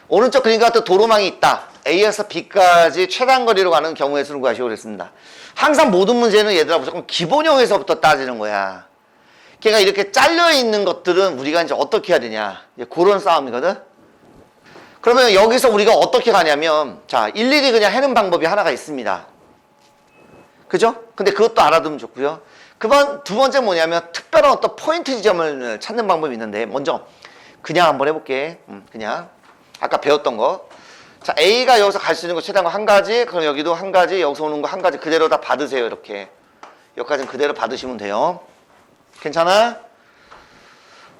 오른쪽 그림과 같은 도로망이 있다. A에서 B까지 최단 거리로 가는 경우의 수를 구하시오 그랬습니다. 항상 모든 문제는 얘들아 무조건 기본형에서부터 따지는 거야. 걔가 이렇게 잘려 있는 것들은 우리가 이제 어떻게 해야 되냐. 그런 싸움이거든. 그러면 여기서 우리가 어떻게 가냐면, 자, 일일이 그냥 해는 방법이 하나가 있습니다. 그죠? 근데 그것도 알아두면 좋고요. 두 번째 뭐냐면, 특별한 어떤 포인트 지점을 찾는 방법이 있는데, 먼저, 그냥 한번 해볼게. 그냥. 아까 배웠던 거. 자, A가 여기서 갈 수 있는 거 최대한 거 한 가지, 그럼 여기도 한 가지, 여기서 오는 거 한 가지, 그대로 다 받으세요, 이렇게. 여기까지는 그대로 받으시면 돼요. 괜찮아?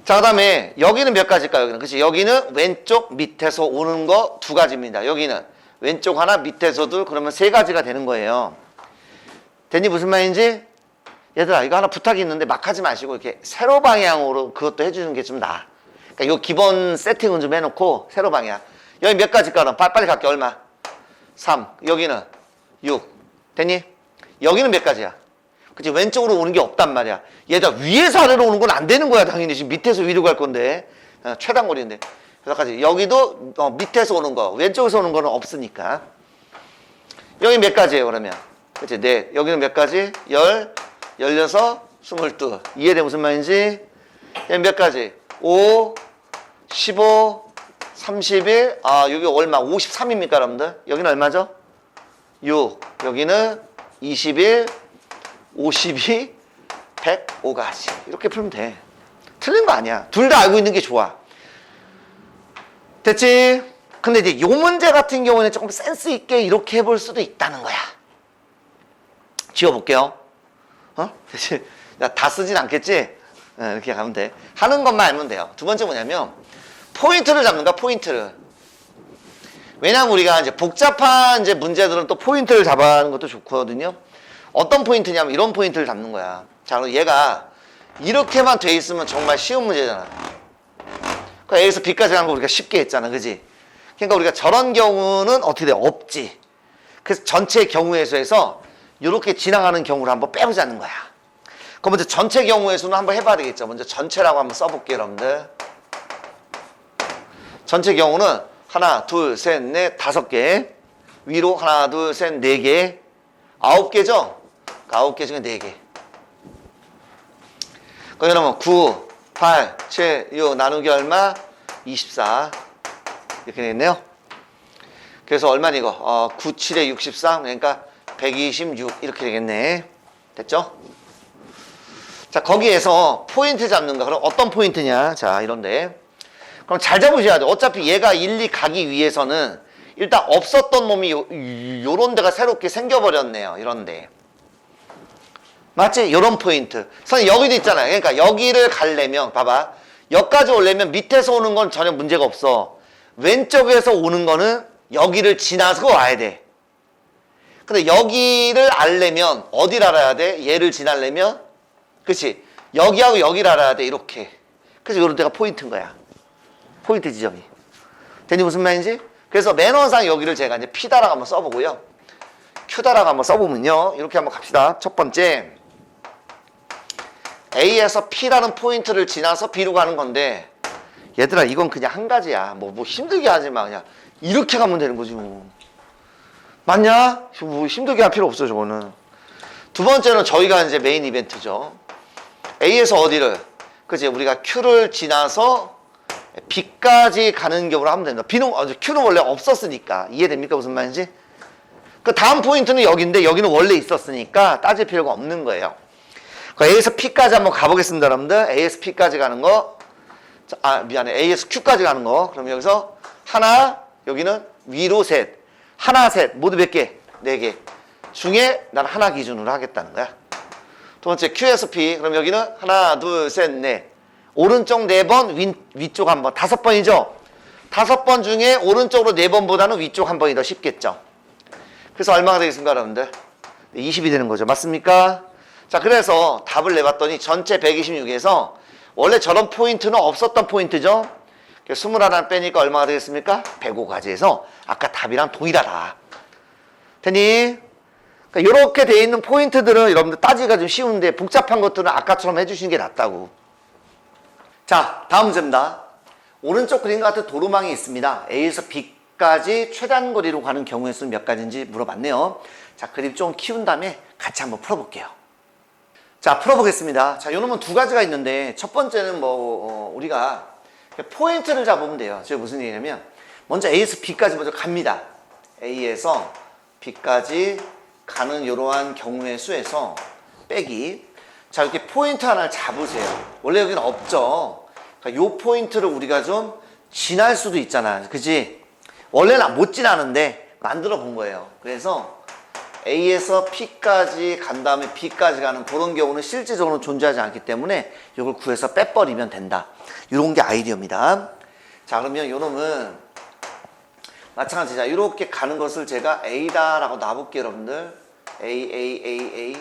자, 그 다음에 여기는 몇 가지일까요? 여기는 그치? 여기는 왼쪽 밑에서 오는 거 두 가지입니다. 여기는 왼쪽 하나 밑에서 둘, 그러면 세 가지가 되는 거예요. 됐니? 무슨 말인지? 얘들아, 이거 하나 부탁이 있는데 막 하지 마시고 이렇게 세로 방향으로 그것도 해주는 게 좀 나아. 그러니까 요 기본 세팅은 좀 해놓고 세로 방향. 여기 몇 가지일까? 그럼 빨리 갈게. 얼마? 3. 여기는 6. 됐니? 여기는 몇 가지야? 그치? 왼쪽으로 오는 게 없단 말이야. 얘들아, 위에서 아래로 오는 건 안 되는 거야, 당연히. 지금 밑에서 위로 갈 건데. 최단 거리인데. 그래서 여기도 밑에서 오는 거, 왼쪽에서 오는 거는 없으니까. 여기 몇 가지예요, 그러면? 그치? 네. 여기는 몇 가지? 16, 22. 이해돼? 무슨 말인지? 여기 몇 가지? 5, 15, 31. 아, 여기 얼마? 53입니까, 여러분들? 여기는 얼마죠? 6. 여기는 21. 52, 105가지. 이렇게 풀면 돼. 틀린 거 아니야. 둘 다 알고 있는 게 좋아. 됐지? 근데 이제 요 문제 같은 경우는 조금 센스 있게 이렇게 해볼 수도 있다는 거야. 지워볼게요. 대신 다 쓰진 않겠지? 이렇게 가면 돼. 하는 것만 알면 돼요. 두 번째 뭐냐면 포인트를 잡는 거야. 포인트를. 왜냐면 우리가 이제 복잡한 이제 문제들은 또 포인트를 잡아가는 것도 좋거든요. 어떤 포인트냐면 이런 포인트를 잡는 거야. 자, 그럼 얘가 이렇게만 돼 있으면 정말 쉬운 문제잖아. 그러니까 A에서 B까지 가는 거 우리가 쉽게 했잖아. 그지? 그러니까 우리가 저런 경우는 어떻게 돼? 없지. 그래서 전체 경우의 수에서 이렇게 지나가는 경우를 한번 빼보자는 거야. 그럼 먼저 전체 경우의 수는 한번 해봐야 되겠죠. 먼저 전체라고 한번 써볼게요, 여러분들. 전체 경우는 하나, 둘, 셋, 넷, 5개. 위로 하나, 둘, 셋, 4개. 9개죠? 9개 중에 4개. 그러면 9, 8, 7, 6 나누기 얼마? 24. 이렇게 되겠네요. 그래서 얼마니 이거? 9, 7에 63. 그러니까 126. 이렇게 되겠네. 됐죠? 자, 거기에서 포인트 잡는 거. 그럼 어떤 포인트냐? 자, 이런데. 그럼 잘 잡으셔야 돼. 어차피 얘가 1, 2 가기 위해서는 일단 없었던 몸이 요런 데가 새롭게 생겨버렸네요. 이런데. 맞지? 요런 포인트. 선생님, 여기도 있잖아요. 그러니까 여기를 가려면, 봐봐. 여기까지 오려면 밑에서 오는 건 전혀 문제가 없어. 왼쪽에서 오는 거는 여기를 지나서 와야 돼. 근데 여기를 알려면 어디를 알아야 돼? 얘를 지나려면? 그치? 여기하고 여기를 알아야 돼. 이렇게. 그래서 요런 데가 포인트인 거야. 포인트 지점이. 되니 무슨 말인지? 그래서 매너상 여기를 제가 이제 P다라고 한번 써보고요. Q다라고 한번 써보면요. 이렇게 한번 갑시다. 첫 번째. A에서 P라는 포인트를 지나서 B로 가는 건데, 얘들아, 이건 그냥 한 가지야. 뭐 힘들게 하지 마. 그냥 이렇게 가면 되는 거지, 뭐. 맞냐? 뭐 힘들게 할 필요 없어, 저거는. 두 번째는 저희가 이제 메인 이벤트죠. A에서 어디를? 그치? 우리가 Q를 지나서 B까지 가는 경우를 하면 된다. Q는 원래 없었으니까. 이해됩니까? 무슨 말인지? 그 다음 포인트는 여기인데, 여기는 원래 있었으니까 따질 필요가 없는 거예요. A에서 P까지 한번 가보겠습니다, 여러분들. A에서 P까지 가는 거. 미안해. A에서 Q까지 가는 거. 그럼 여기서 하나, 여기는 위로 셋. 하나, 셋. 모두 몇 개? 4개. 중에 난 하나 기준으로 하겠다는 거야. 두 번째, Q에서 P. 그럼 여기는 하나, 둘, 셋, 넷. 오른쪽 4번, 위쪽 1번. 5번이죠? 5번 중에 오른쪽으로 4번보다는 위쪽 1번이 더 쉽겠죠? 그래서 얼마가 되겠습니까, 여러분들? 20이 되는 거죠. 맞습니까? 자, 그래서 답을 내봤더니 전체 126에서 원래 저런 포인트는 없었던 포인트죠? 21 빼니까 얼마가 되겠습니까? 105가지에서 아까 답이랑 동일하다. 되니? 그러니까 이렇게 돼 있는 포인트들은 여러분들 따지기가 좀 쉬운데 복잡한 것들은 아까처럼 해주시는 게 낫다고. 자, 다음 문제입니다. 오른쪽 그림과 같은 도로망이 있습니다. A에서 B까지 최단 거리로 가는 경우의 수는 몇 가지인지 물어봤네요. 자, 그림 좀 키운 다음에 같이 한번 풀어볼게요. 자, 풀어보겠습니다. 자, 요놈은 두 가지가 있는데 첫 번째는 우리가 포인트를 잡으면 돼요. 제가 무슨 얘기냐면 먼저 A에서 B까지 먼저 갑니다. A에서 B까지 가는 이러한 경우의 수에서 빼기. 자, 이렇게 포인트 하나를 잡으세요. 원래 여기는 없죠. 그러니까 요 포인트를 우리가 좀 지날 수도 있잖아. 그지? 원래는 못 지나는데 만들어 본 거예요. 그래서 A에서 P까지 간 다음에 B까지 가는 그런 경우는 실질적으로 존재하지 않기 때문에 이걸 구해서 빼버리면 된다. 이런 게 아이디어입니다. 자, 그러면 요놈은 마찬가지죠. 이렇게 가는 것을 제가 A다라고 놔볼게요, 여러분들.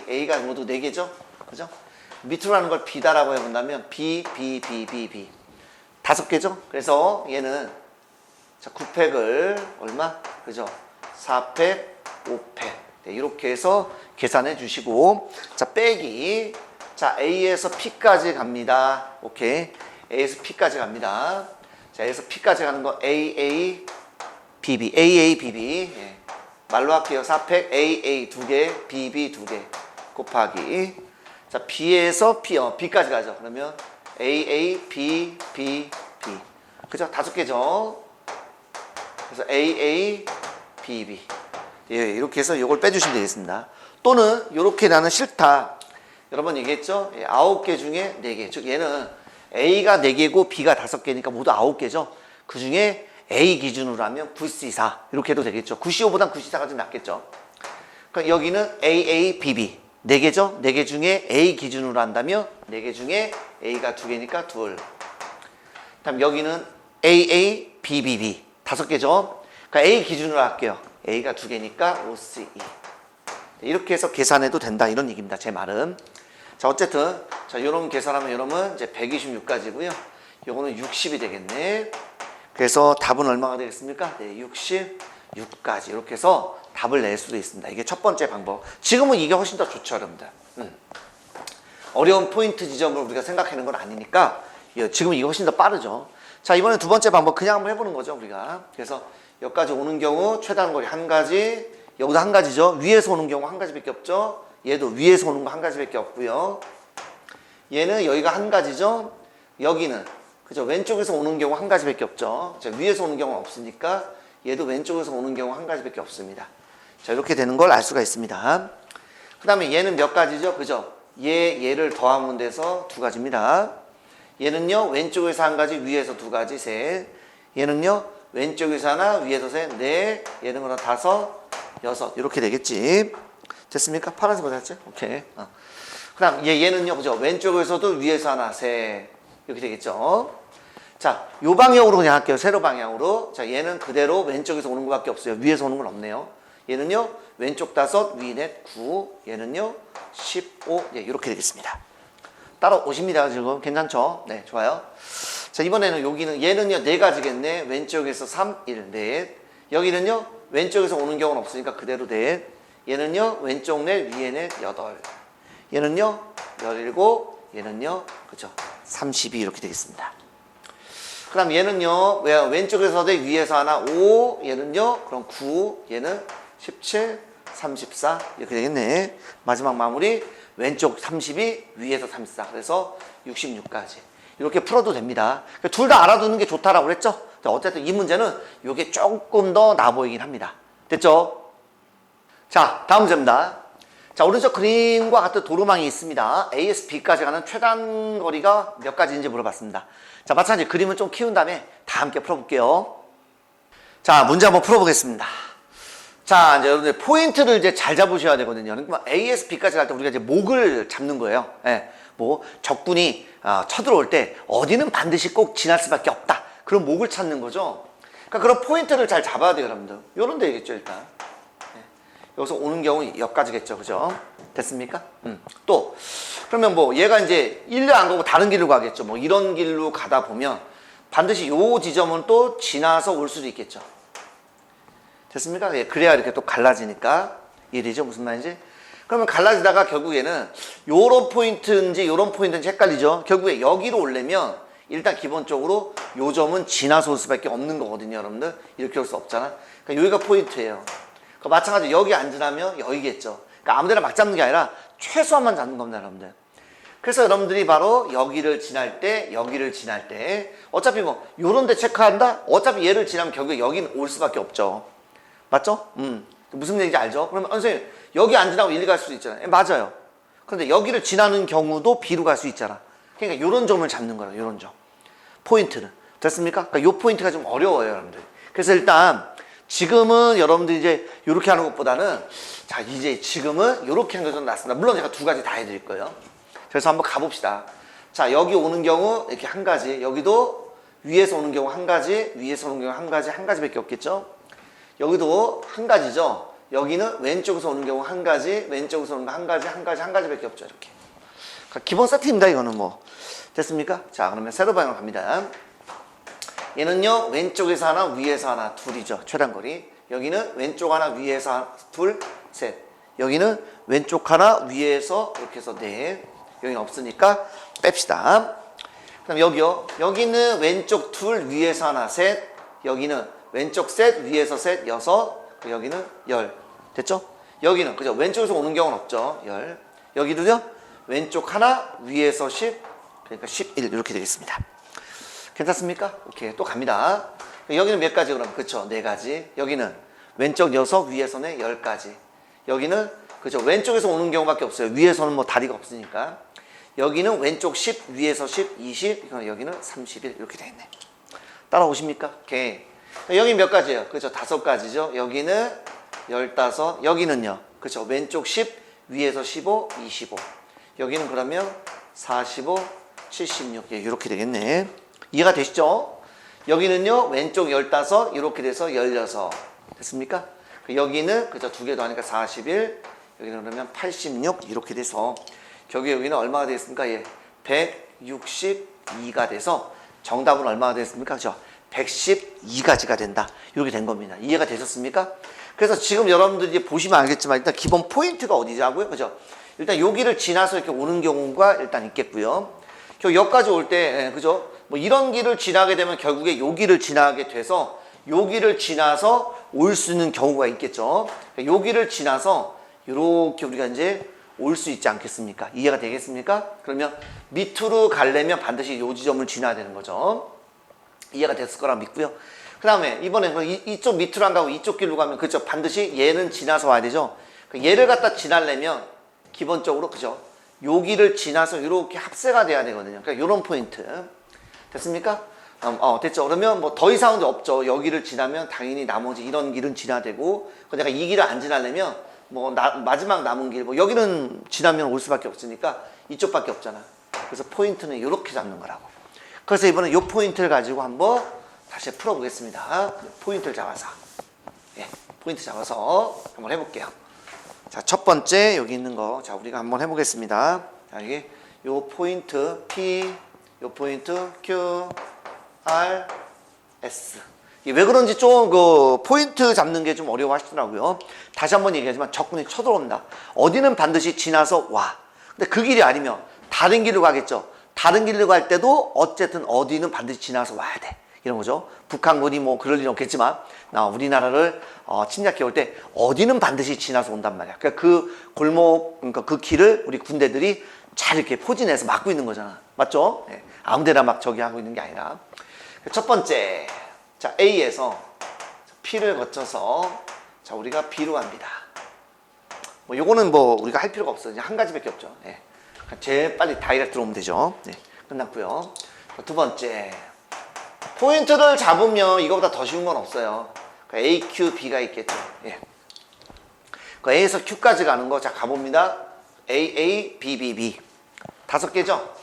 A가 모두 4개죠? 그죠? 밑으로 가는 걸 B다라고 해본다면 B. 5개죠? 그래서 얘는 자, 9팩을 얼마? 그죠? 4팩, 5팩. 네, 이렇게 해서 계산해 주시고, 자, 빼기. 자, A에서 P까지 갑니다. 오케이. A에서 P까지 갑니다. 자, A에서 P까지 가는 거 AA, BB. 예. 말로 할게요. 4팩 AA 2개, BB 2개 곱하기. 자, B에서 B까지 가죠. 그러면 AA, B. 그죠? 5개죠. 그래서 AA, BB. 예, 이렇게 해서 이걸 빼주시면 되겠습니다. 또는 이렇게 나는 싫다. 여러 번 얘기했죠? 9개 중에 4개. 즉 얘는 A가 4개고 B가 5개니까 모두 9개죠. 그 중에 A 기준으로 하면 9C4 이렇게 해도 되겠죠. 9CO 보단 9C4가 좀 낫겠죠. 그러니까 여기는 AA, BB 4개죠. 4개 중에 A 기준으로 한다면 4개 중에 A가 2개니까 2. 그다음 여기는 AA, BBB 5개죠. 그러니까 A 기준으로 할게요. A가 2개니까 5C2. 이렇게 해서 계산해도 된다 이런 얘기입니다. 제 말은. 자, 어쨌든 자, 요런 계산하면 요놈은 이제 126까지고요. 요거는 60이 되겠네. 그래서 답은 얼마가 되겠습니까? 네, 66까지 이렇게 해서 답을 낼 수도 있습니다. 이게 첫 번째 방법. 지금은 이게 훨씬 더 좋죠, 여러분들. 어려운 포인트 지점을 우리가 생각하는 건 아니니까 지금은 이게 훨씬 더 빠르죠. 자, 이번에 두 번째 방법 그냥 한번 해보는 거죠, 우리가. 그래서 여기까지 오는 경우 최단 거리 한 가지, 여기도 한 가지죠. 위에서 오는 경우 한 가지밖에 없죠. 얘도 위에서 오는 거 한 가지밖에 없고요. 얘는 여기가 한 가지죠. 여기는 그죠? 왼쪽에서 오는 경우 한 가지밖에 없죠. 자, 위에서 오는 경우는 없으니까 얘도 왼쪽에서 오는 경우 한 가지밖에 없습니다. 자, 이렇게 되는 걸 알 수가 있습니다. 그 다음에 얘는 몇 가지죠? 그죠? 얘를 더하면 돼서 2가지입니다. 얘는요, 왼쪽에서 한 가지, 위에서 2가지, 셋. 얘는요, 왼쪽에서 하나, 위에서 셋, 넷. 얘는 그럼 5, 6. 이렇게 되겠지. 됐습니까? 파란색 보셨죠? 오케이. 그 다음 얘는요, 그죠? 왼쪽에서도 위에서 하나, 셋. 이렇게 되겠죠. 자, 요 방향으로 그냥 할게요. 세로 방향으로. 자, 얘는 그대로 왼쪽에서 오는 것밖에 없어요. 위에서 오는 건 없네요. 얘는요, 왼쪽 5, 위 넷, 9. 얘는요, 15. 예, 이렇게 되겠습니다. 따라오십니다. 지금. 괜찮죠? 네, 좋아요. 자, 이번에는 여기는, 얘는요, 4가지겠네. 왼쪽에서 3, 1, 넷. 여기는요, 왼쪽에서 오는 경우는 없으니까 그대로 넷. 얘는요, 왼쪽 넷, 위에 넷, 8. 얘는요, 17. 얘는요, 그죠? 32 이렇게 되겠습니다. 그 다음 얘는요, 왼쪽에서 대 위에서 하나 5, 얘는요, 그럼 9, 얘는 17, 34 이렇게 되겠네. 마지막 마무리 왼쪽 32, 위에서 34. 그래서 66까지 이렇게 풀어도 됩니다. 둘 다 알아두는 게 좋다라고 그랬죠. 어쨌든 이 문제는 이게 조금 더 나 보이긴 합니다. 됐죠? 자, 다음 문제입니다. 자, 오른쪽 그림과 같은 도로망이 있습니다. A에서 B까지 가는 최단 거리가 몇 가지인지 물어봤습니다. 자, 마찬가지 그림을 좀 키운 다음에 다 함께 풀어볼게요. 자, 문제 한번 풀어보겠습니다. 자, 이제 여러분들 포인트를 이제 잘 잡으셔야 되거든요. 그러니까 A에서 B까지 갈 때 우리가 이제 목을 잡는 거예요. 예, 뭐 적군이 쳐들어올 때 어디는 반드시 꼭 지날 수밖에 없다. 그런 목을 찾는 거죠. 그러니까 그런 포인트를 잘 잡아야 돼요, 여러분들. 요런 데겠죠, 일단. 여기서 오는 경우 여기까지겠죠. 그죠? 됐습니까? 또 그러면 뭐 얘가 이제 일로 안 가고 다른 길로 가겠죠. 뭐 이런 길로 가다 보면 반드시 요 지점은 또 지나서 올 수도 있겠죠. 됐습니까? 예, 그래야 이렇게 또 갈라지니까 이해되죠? 무슨 말인지? 그러면 갈라지다가 결국에는 요런 포인트인지 요런 포인트인지 헷갈리죠? 결국에 여기로 오려면 일단 기본적으로 요 점은 지나서 올 수밖에 없는 거거든요, 여러분들. 이렇게 올 수 없잖아. 그러니까 여기가 포인트예요. 그러니까 마찬가지로 여기 앉으라면 여기겠죠. 그러니까 아무데나 막 잡는 게 아니라 최소한만 잡는 겁니다, 여러분들. 그래서 여러분들이 바로 여기를 지날 때, 여기를 지날 때 어차피 뭐 요런 데 체크한다? 어차피 얘를 지나면 결국에 여기는 올 수밖에 없죠. 맞죠? 무슨 얘기인지 알죠? 그러면 선생님 여기 안 지나고 1, 갈 수도 있잖아요. 예, 맞아요. 그런데 여기를 지나는 경우도 B로 갈 수 있잖아. 그러니까 요런 점을 잡는 거예요. 요런 점. 포인트는. 됐습니까? 그러니까 요 포인트가 좀 어려워요, 여러분들. 그래서 일단 지금은 여러분들이 이제 요렇게 하는 것보다는 자, 이제 지금은 요렇게 하는 게 좀 낫습니다. 물론 제가 두 가지 다 해드릴 거예요. 그래서 한번 가봅시다. 자, 여기 오는 경우 이렇게 한 가지, 여기도 위에서 오는 경우 한 가지, 위에서 오는 경우 한 가지, 한 가지밖에 없겠죠? 여기도 한 가지죠? 여기는 왼쪽에서 오는 경우 한 가지, 왼쪽에서 오는 거 한 가지, 한 가지, 한 가지밖에 없죠, 이렇게. 그러니까 기본 세트입니다, 이거는 뭐. 됐습니까? 자, 그러면 세로 방향으로 갑니다. 얘는요, 왼쪽에서 하나, 위에서 하나, 둘이죠, 최단거리. 여기는 왼쪽 하나, 위에서 하나, 둘, 셋. 여기는 왼쪽 하나, 위에서 이렇게 해서 넷. 여기는 없으니까 뺍시다. 그럼 여기요. 여기는 왼쪽 둘, 위에서 하나, 셋. 여기는 왼쪽 셋, 위에서 셋, 여섯. 여기는 열. 됐죠? 여기는, 그죠? 왼쪽에서 오는 경우는 없죠. 열. 여기도요. 왼쪽 하나, 위에서 10. 그러니까 11. 이렇게 되겠습니다. 괜찮습니까? 오케이. 또 갑니다. 여기는 몇 가지 그럼? 그쵸? 네 가지. 여기는 왼쪽 6, 위에서는 10가지. 여기는, 그죠? 왼쪽에서 오는 경우밖에 없어요. 위에서는 뭐 다리가 없으니까. 여기는 왼쪽 10, 위에서 10, 20, 여기는 31 이렇게 돼 있네. 따라오십니까? 오케이. 여기 몇 가지예요? 그죠? 5가지죠. 여기는 15, 여기는요. 그죠? 왼쪽 10, 위에서 15, 25. 여기는 그러면 45, 76. 예, 이렇게 되겠네. 이해가 되시죠? 여기는요. 왼쪽 15, 이렇게 돼서 16. 됐습니까? 여기는 그죠? 두 개 더 하니까 41. 여기는 그러면 86 이렇게 돼서 여기는 얼마가 되겠습니까? 예, 162가 돼서 정답은 얼마가 되겠습니까? 그죠? 112가지가 된다. 이렇게 된 겁니다. 이해가 되셨습니까? 그래서 지금 여러분들이 보시면 알겠지만 일단 기본 포인트가 어디냐고요? 그죠? 일단 여기를 지나서 이렇게 오는 경우가 일단 있겠고요. 여기까지 올 때, 그죠? 뭐 이런 길을 지나게 되면 결국에 여기를 지나게 돼서 여기를 지나서 올 수 있는 경우가 있겠죠. 여기를 지나서 이렇게 우리가 이제 올 수 있지 않겠습니까? 이해가 되겠습니까? 그러면 밑으로 가려면 반드시 요 지점을 지나야 되는 거죠. 이해가 됐을 거라 믿고요. 그 다음에 이번에 이쪽 밑으로 안 가고 이쪽 길로 가면 그죠? 반드시 얘는 지나서 와야 되죠. 얘를 갖다 지나려면 기본적으로 그죠? 여기를 지나서 이렇게 합세가 돼야 되거든요. 그러니까 이런 포인트. 됐습니까? 됐죠. 그러면 뭐 더 이상은 없죠. 여기를 지나면 당연히 나머지 이런 길은 지나야 되고, 내가 이 길을 안 지나려면 뭐 마지막 남은 길, 뭐 여기는 지나면 올 수밖에 없으니까 이쪽밖에 없잖아. 그래서 포인트는 이렇게 잡는 거라고. 그래서 이번에 이 포인트를 가지고 한번 다시 풀어보겠습니다. 포인트를 잡아서, 예, 포인트 잡아서 한번 해볼게요. 자, 첫 번째 여기 있는 거, 자 우리가 한번 해보겠습니다. 자, 이게 요 포인트 P, 요 포인트 Q, R, S. 왜 그런지 좀 그 포인트 잡는 게 좀 어려워하시더라고요. 다시 한번 얘기하지만 적군이 쳐들어온다. 어디는 반드시 지나서 와. 근데 그 길이 아니면 다른 길로 가겠죠. 다른 길로 갈 때도 어쨌든 어디는 반드시 지나서 와야 돼. 이런 거죠. 북한군이 뭐 그럴 일은 없겠지만 우리나라를 침략해 올 때 어디는 반드시 지나서 온단 말이야. 그러니까 그 골목, 그러니까 그 길을 우리 군대들이 잘 이렇게 포진해서 막고 있는 거잖아. 맞죠? 네. 아무데나 막 저기 하고 있는 게 아니라. 첫 번째, 자 A에서 P를 거쳐서 자 우리가 B로 갑니다. 뭐 요거는 뭐 우리가 할 필요가 없어요. 그냥 한 가지밖에 없죠. 네. 제일 빨리 다이렉트로 오면 되죠. 네. 끝났고요. 두 번째, 포인트를 잡으면 이거보다 더 쉬운 건 없어요. A, Q, B가 있겠죠. 예. A에서 Q까지 가는 거, 자 가봅니다. A, B, B, B. 5개죠?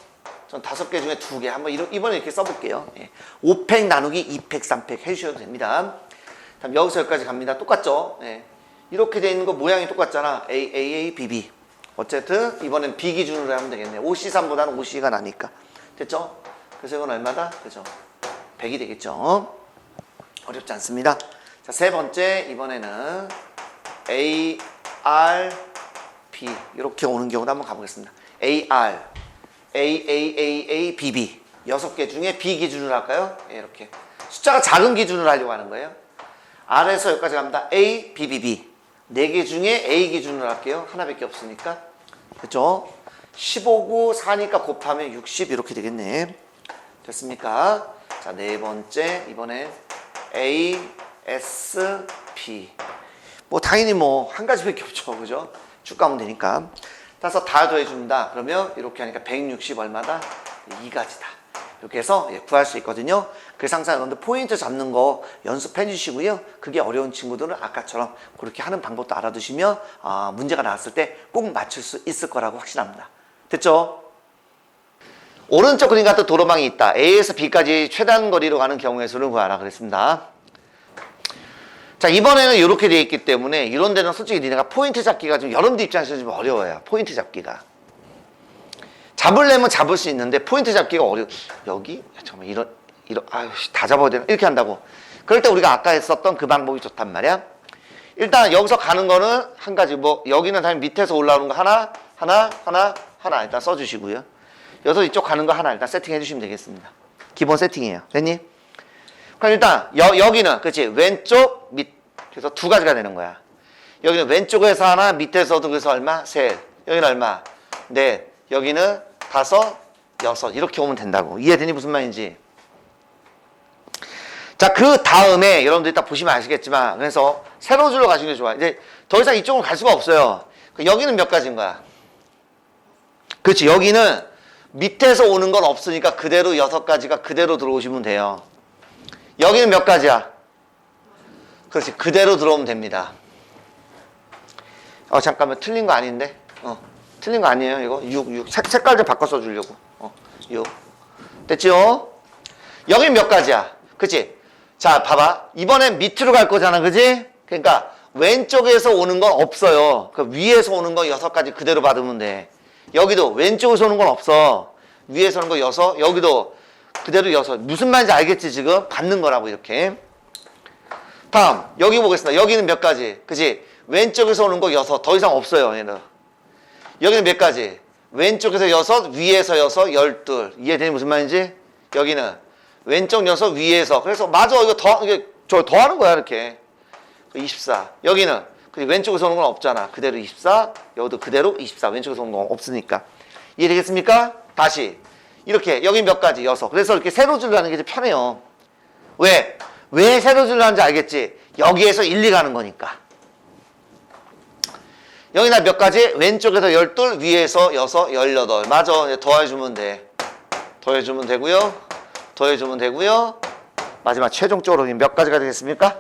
전 5개 중에 2개. 한번 이번에 이렇게 써볼게요. 예. 5팩 나누기 2팩, 3팩 해주셔도 됩니다. 다음 여기서 여기까지 갑니다. 똑같죠? 예. 이렇게 돼 있는 거 모양이 똑같잖아. A, B, B. 어쨌든 이번엔 B 기준으로 하면 되겠네. 5C3보다는 5C가 나니까. 됐죠? 그래서 이건 얼마다? 그죠? 100이 되겠죠? 어렵지 않습니다. 자, 세 번째, 이번에는 A, R, B. 이렇게 오는 경우도 한번 가보겠습니다. A, R, A, B, B. 6개 중에 B 기준으로 할까요? 예, 이렇게 숫자가 작은 기준으로 하려고 하는 거예요. R에서 여기까지 갑니다. A, B, B, B 4개 중에 A 기준으로 할게요. 하나밖에 없으니까. 그렇죠? 15구 4니까 곱하면 60 이렇게 되겠네. 됐습니까? 자, 네 번째 이번에 A, S, B 뭐 당연히 뭐 한 가지밖에 없죠. 그죠? 쭉 가면 되니까. 따라서 다 더해준다. 그러면 이렇게 하니까 160 얼마다? 2가지다. 이렇게 해서 구할 수 있거든요. 그래서 항상 여러분들 포인트 잡는 거 연습해 주시고요. 그게 어려운 친구들은 아까처럼 그렇게 하는 방법도 알아두시면 문제가 나왔을 때 꼭 맞출 수 있을 거라고 확신합니다. 됐죠? 오른쪽 그림 같은 도로망이 있다. A에서 B까지 최단 거리로 가는 경우의 수를 구하라 그랬습니다. 자, 이번에는 이렇게 되어 있기 때문에 이런 데는 솔직히 니네가 포인트 잡기가 좀 여러분들 입장에서 좀 어려워요. 포인트 잡기가. 잡으려면 잡을 수 있는데 포인트 잡기가 어려워. 여기? 정말 이런 아유 다 잡아야 되나? 이렇게 한다고. 그럴 때 우리가 아까 했었던 그 방법이 좋단 말이야. 일단 여기서 가는 거는 한 가지 뭐 여기는 당연히 밑에서 올라오는 거 하나 일단 써주시고요. 여기서 이쪽 가는 거 하나 일단 세팅해 주시면 되겠습니다. 기본 세팅이에요. 됐니? 그럼 일단 여기는 그치 왼쪽 밑 그래서 2가지가 되는 거야. 여기는 왼쪽에서 하나 밑에서도 그래서 얼마? 셋. 여기는 얼마? 넷. 여기는 5, 6 이렇게 오면 된다고. 이해되니 무슨 말인지? 자, 그 다음에 여러분들이 딱 보시면 아시겠지만 그래서 세로 줄로 가시는 게 좋아요. 이제 더 이상 이쪽으로 갈 수가 없어요. 여기는 몇 가지인 거야? 그렇지. 여기는 밑에서 오는 건 없으니까 그대로 6가지가 그대로 들어오시면 돼요. 여기는 몇 가지야? 그렇지. 그대로 들어오면 됩니다. 잠깐만 틀린 거 아닌데? 틀린 거 아니에요 이거? 6 색깔 좀 바꿔 써주려고. 6 됐죠? 여긴 몇 가지야? 그치? 자 봐봐 이번엔 밑으로 갈 거잖아 그치? 그러니까 왼쪽에서 오는 건 없어요. 그 위에서 오는 건 6가지 그대로 받으면 돼. 여기도 왼쪽에서 오는 건 없어. 위에서 오는 거 6 여기도 그대로 6 무슨 말인지 알겠지 지금? 받는 거라고 이렇게. 다음 여기 보겠습니다. 여기는 몇 가지? 그치? 왼쪽에서 오는 거 6 더 이상 없어요 얘는. 여기는 몇 가지? 왼쪽에서 6 위에서 6 12 이해되니 무슨 말인지? 여기는 왼쪽 6 위에서 그래서 맞아 이거 더 하는 거야 이렇게 24 여기는 왼쪽에서 오는 건 없잖아 그대로 24 여기도 그대로 24 왼쪽에서 오는 건 없으니까 이해되겠습니까? 다시 이렇게 여기 몇 가지? 6 그래서 이렇게 세로줄로 하는 게 좀 편해요. 왜 세로줄로 하는지 알겠지? 여기에서 1, 2 가는 거니까. 여기나 몇 가지? 왼쪽에서 12 위에서 6 18 맞아 더해주면 돼. 더해주면 되고요. 더해주면 되고요. 마지막 최종적으로 몇 가지가 되겠습니까?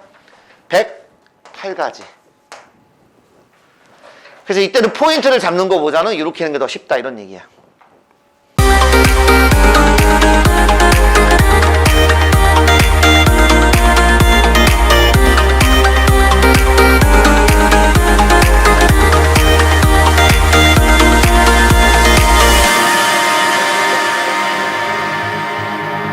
108가지. 그래서 이때는 포인트를 잡는 거보다는 이렇게 하는 게 더 쉽다 이런 얘기야.